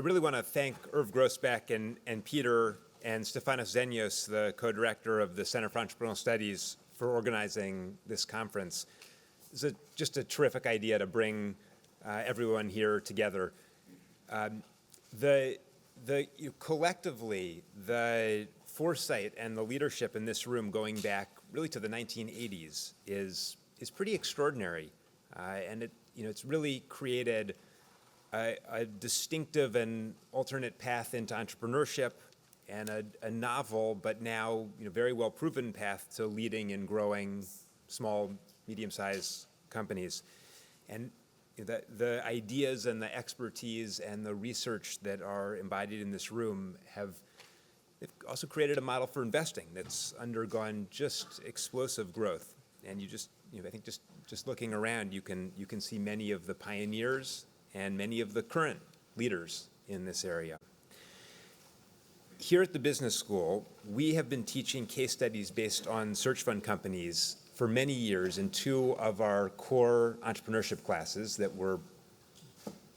really want to thank Irv Grossbeck and Peter and Stefanos Zenios, the co-director of the Center for Entrepreneurial Studies, for organizing this conference. It's just a terrific idea to bring everyone here together. Collectively, the foresight and the leadership in this room going back really to the 1980s is pretty extraordinary, and it's really created a distinctive and alternate path into entrepreneurship, and a novel but now very well proven path to leading and growing small, medium-sized companies. And the ideas and the expertise and the research that are embodied in this room have also created a model for investing that's undergone just explosive growth. And I think just looking around, you can see many of the pioneers and many of the current leaders in this area. Here at the business school, we have been teaching case studies based on search fund companies for many years in two of our core entrepreneurship classes that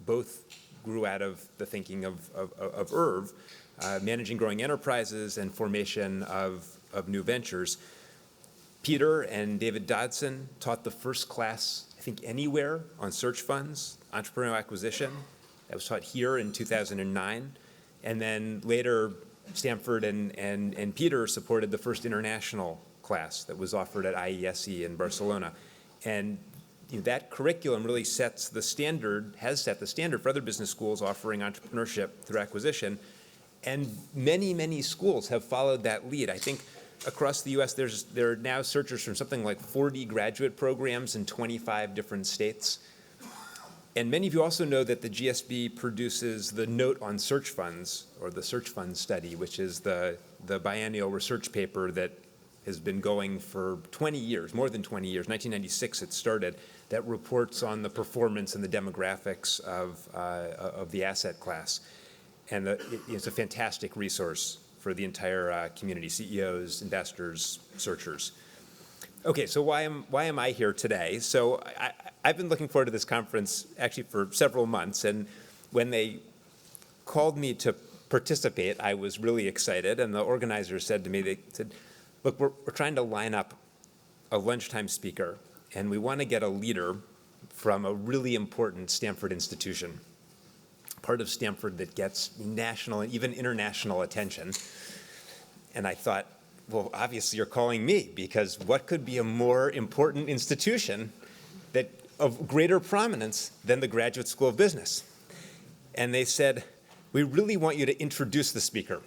both grew out of the thinking of Irv, managing growing enterprises and formation of new ventures. Peter and David Dodson taught the first class, I think, anywhere on search funds, entrepreneurial acquisition. That was taught here in 2009. And then later, Stanford and Peter supported the first international class that was offered at IESE in Barcelona. And that curriculum really has set the standard for other business schools offering entrepreneurship through acquisition. And many, many schools have followed that lead. I think across the U.S., there are now searchers from something like 40 graduate programs in 25 different states. And many of you also know that the GSB produces the Note on Search Funds, or the Search Fund Study, which is the biennial research paper that has been going for 20 years, more than 20 years. 1996 it started, that reports on the performance and the demographics of the asset class. And it's a fantastic resource for the entire community, CEOs, investors, searchers. Okay, so why am I here today? So I've been looking forward to this conference actually for several months, and when they called me to participate, I was really excited, and the organizers said to me, they said, look, we're trying to line up a lunchtime speaker, and we want to get a leader from a really important Stanford institution, part of Stanford that gets national and even international attention. And I thought, well, obviously you're calling me, because what could be a more important institution that of greater prominence than the Graduate School of Business? And they said, we really want you to introduce the speaker.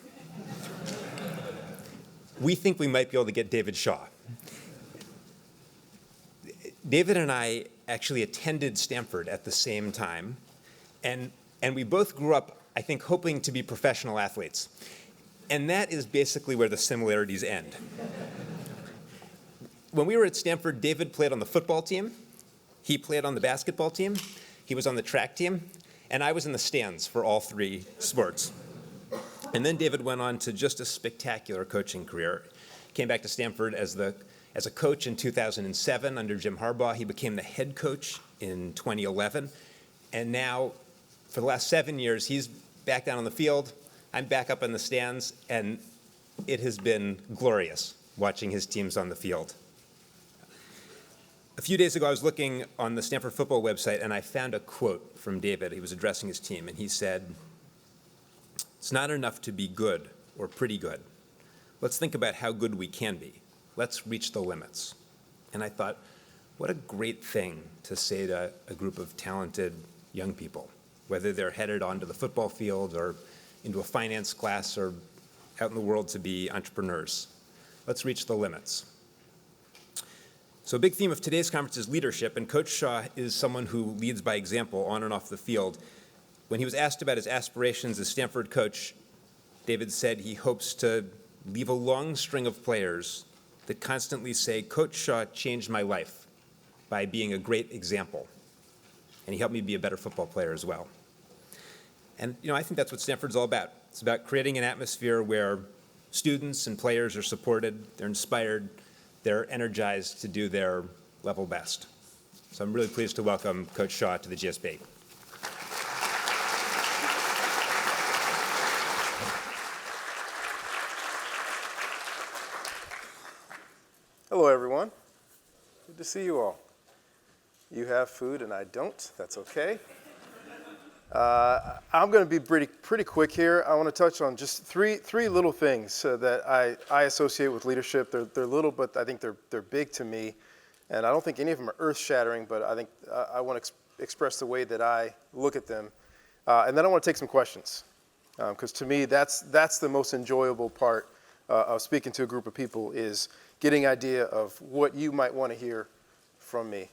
We think we might be able to get David Shaw. David and I actually attended Stanford at the same time, and we both grew up, I think, hoping to be professional athletes. And that is basically where the similarities end. When we were at Stanford, David played on the football team, he played on the basketball team, he was on the track team, and I was in the stands for all three sports. And then David went on to just a spectacular coaching career. Came back to Stanford as a coach in 2007 under Jim Harbaugh. He became the head coach in 2011. And now, for the last 7 years, he's back down on the field. I'm back up in the stands, and it has been glorious watching his teams on the field. A few days ago, I was looking on the Stanford football website, and I found a quote from David. He was addressing his team, and he said, "It's not enough to be good or pretty good. Let's think about how good we can be. Let's reach the limits." And I thought, what a great thing to say to a group of talented young people, whether they're headed onto the football field or into a finance class or out in the world to be entrepreneurs. Let's reach the limits. So a big theme of today's conference is leadership, and Coach Shaw is someone who leads by example on and off the field. When he was asked about his aspirations as Stanford coach, David said he hopes to leave a long string of players that constantly say, "Coach Shaw changed my life by being a great example, and he helped me be a better football player as well." And I think that's what Stanford's all about. It's about creating an atmosphere where students and players are supported, they're inspired, they're energized to do their level best. So I'm really pleased to welcome Coach Shaw to the GSB. Hello, everyone. Good to see you all. You have food and I don't. That's okay. I'm going to be pretty quick here. I want to touch on just three little things that I associate with leadership. They're little, but I think they're big to me. And I don't think any of them are earth-shattering, but I think I want to express the way that I look at them. And then I want to take some questions, because to me, that's the most enjoyable part of speaking to a group of people, is getting an idea of what you might want to hear from me.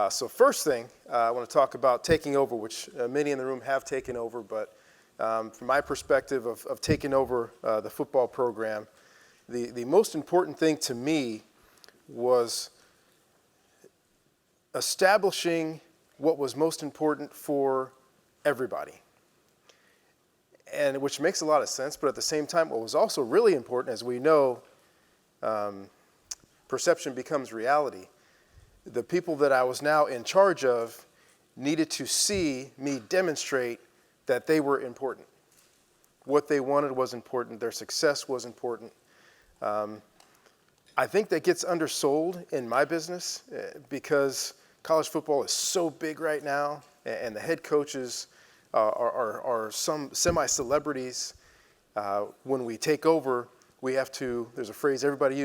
So first thing, I want to talk about taking over, which many in the room have taken over, but from my perspective of taking over the football program, the most important thing to me was establishing what was most important for everybody. And which makes a lot of sense, but at the same time, what was also really important, as we know, perception becomes reality. The people that I was now in charge of needed to see me demonstrate that they were important. What they wanted was important. Their success was important. I think that gets undersold in my business because college football is so big right now, and the head coaches are some semi-celebrities. When we take over, we have to, there's a phrase everybody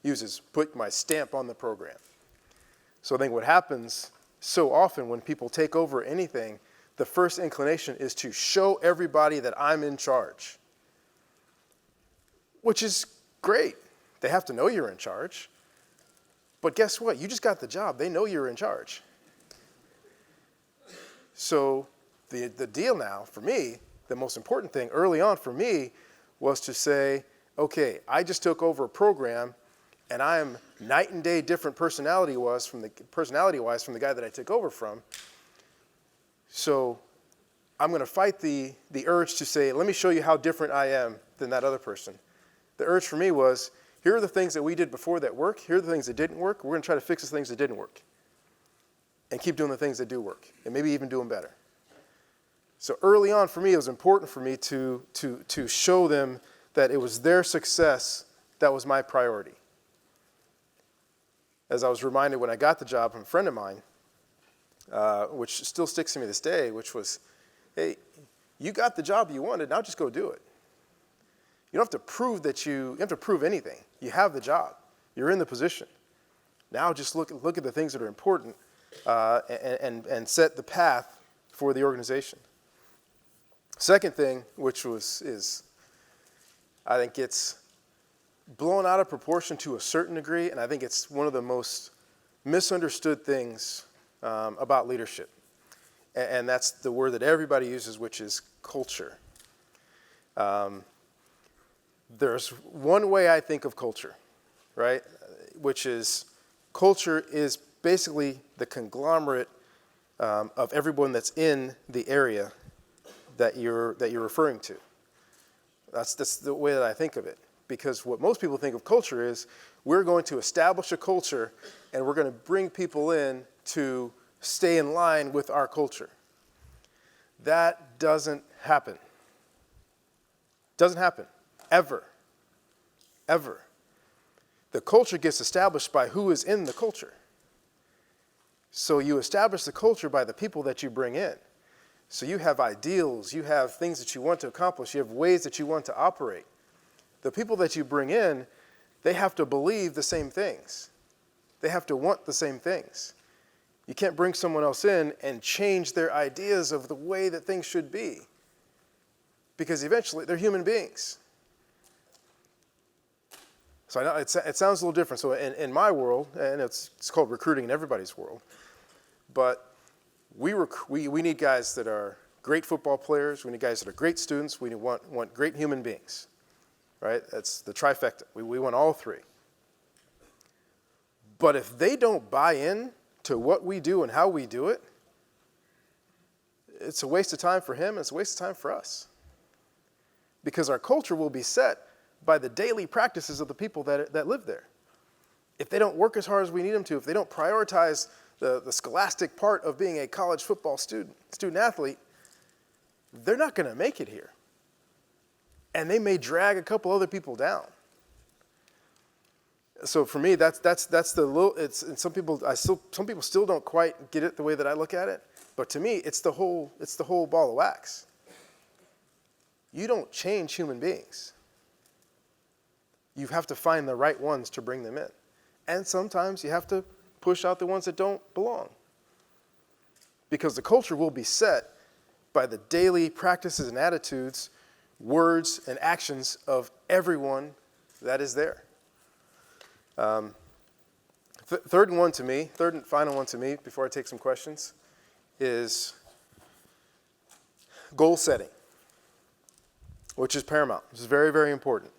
uses, put my stamp on the program. So I think what happens so often when people take over anything, the first inclination is to show everybody that I'm in charge, which is great. They have to know you're in charge. But guess what? You just got the job. They know you're in charge. So the deal now, for me, the most important thing early on for me was to say, okay, I just took over a program, and I am night and day different personality-wise from the guy that I took over from. So I'm going to fight the urge to say, let me show you how different I am than that other person. The urge for me was, here are the things that we did before that work. Here are the things that didn't work. We're going to try to fix the things that didn't work and keep doing the things that do work, and maybe even do them better. So early on for me, it was important for me to show them that it was their success that was my priority. As I was reminded when I got the job from a friend of mine, which still sticks to me this day, which was, hey, you got the job you wanted, now just go do it. You don't have to prove anything. You have the job. You're in the position. Now just look at the things that are important and set the path for the organization. Second thing, which is I think it's blown out of proportion to a certain degree, and I think it's one of the most misunderstood things about leadership. And that's the word that everybody uses, which is culture. There's one way I think of culture, right? Which is culture is basically the conglomerate of everyone that's in the area that you're referring to. That's the way that I think of it. Because what most people think of culture is we're going to establish a culture and we're going to bring people in to stay in line with our culture. That doesn't happen. Doesn't happen. Ever. Ever. The culture gets established by who is in the culture. So you establish the culture by the people that you bring in. So you have ideals, you have things that you want to accomplish, you have ways that you want to operate. The people that you bring in, they have to believe the same things. They have to want the same things. You can't bring someone else in and change their ideas of the way that things should be. Because eventually, they're human beings. So I know it sounds a little different. So in my world, and it's called recruiting in everybody's world, but we need guys that are great football players. We need guys that are great students. We want great human beings. Right? That's the trifecta. We want all three. But if they don't buy in to what we do and how we do it, it's a waste of time for him, and it's a waste of time for us. Because our culture will be set by the daily practices of the people that live there. If they don't work as hard as we need them to, if they don't prioritize the scholastic part of being a college football student athlete, they're not going to make it here. And they may drag a couple other people down. so for me, that's the little. And some people still don't quite get it the way that I look at it. But to me, it's the whole ball of wax. You don't change human beings. You have to find the right ones to bring them in. And sometimes you have to push out the ones that don't belong. Because the culture will be set by the daily practices and attitudes, words and actions of everyone that is there. Third and final one to me, before I take some questions, is goal setting, which is paramount. This is very, very important.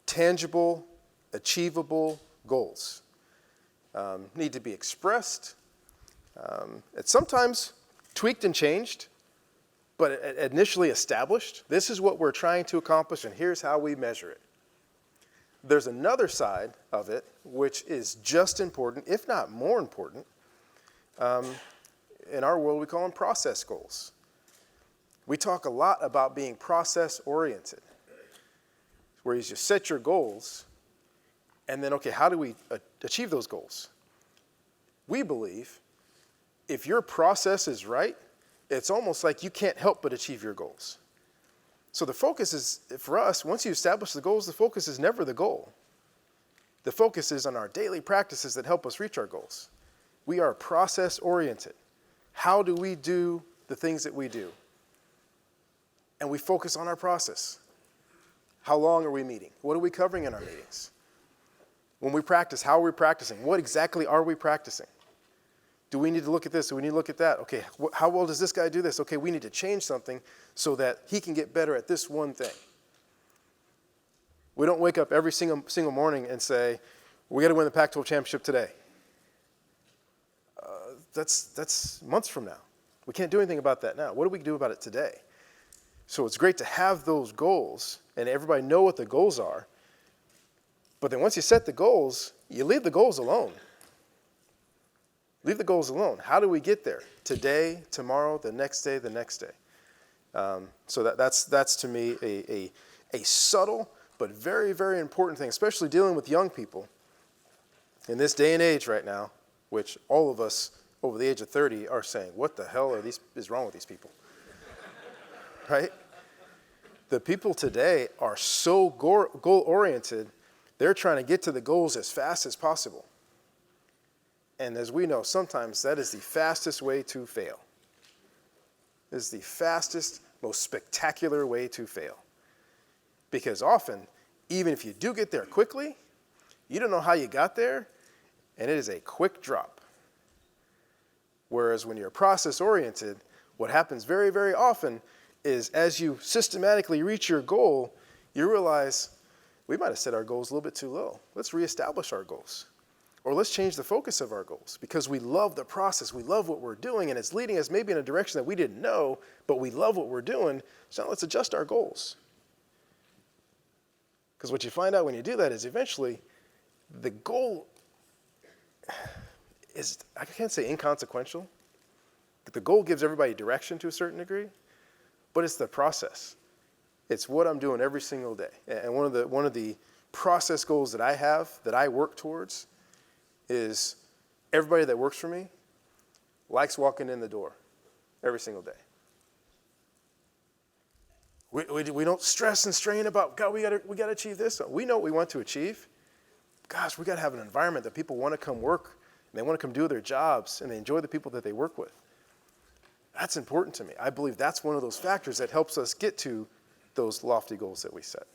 Tangible, achievable goals need to be expressed. It's sometimes tweaked and changed, but initially established. This is what we're trying to accomplish, and here's how we measure it. There's another side of it, which is just important, if not more important. In our world, we call them process goals. We talk a lot about being process-oriented, where you just set your goals, and then, okay, how do we achieve those goals? We believe if your process is right, it's almost like you can't help but achieve your goals. So the focus is, for us, once you establish the goals, the focus is never the goal. The focus is on our daily practices that help us reach our goals. We are process-oriented. How do we do the things that we do? And we focus on our process. How long are we meeting? What are we covering in our meetings? When we practice, how are we practicing? What exactly are we practicing? Do we need to look at this? Do we need to look at that? Okay, how well does this guy do this? Okay, we need to change something so that he can get better at this one thing. We don't wake up every single morning and say, we got to win the Pac-12 championship today. That's months from now. We can't do anything about that now. What do we do about it today? So it's great to have those goals and everybody know what the goals are. But then once you set the goals, you leave the goals alone. Leave the goals alone. How do we get there? Today, tomorrow, the next day, the next day. So that's to me a subtle but very, very important thing, especially dealing with young people in this day and age right now, which all of us over the age of 30 are saying, what the hell is wrong with these people? Right? The people today are so goal-oriented, they're trying to get to the goals as fast as possible. And as we know, sometimes that is the fastest way to fail. It is the fastest, most spectacular way to fail. Because often, even if you do get there quickly, you don't know how you got there, and it is a quick drop. Whereas when you're process-oriented, what happens very, very often is as you systematically reach your goal, you realize we might have set our goals a little bit too low. Let's reestablish our goals. Or let's change the focus of our goals because we love the process. We love what we're doing, and it's leading us maybe in a direction that we didn't know, but we love what we're doing, so now let's adjust our goals. Because what you find out when you do that is eventually the goal is, I can't say inconsequential. The goal gives everybody direction to a certain degree, but it's the process. It's what I'm doing every single day. And one of the process goals that I have, that I work towards, is everybody that works for me likes walking in the door every single day. We don't stress and strain about, God, we got to achieve this. We know what we want to achieve. Gosh, we got to have an environment that people want to come work, and they want to come do their jobs, and they enjoy the people that they work with. That's important to me. I believe that's one of those factors that helps us get to those lofty goals that we set.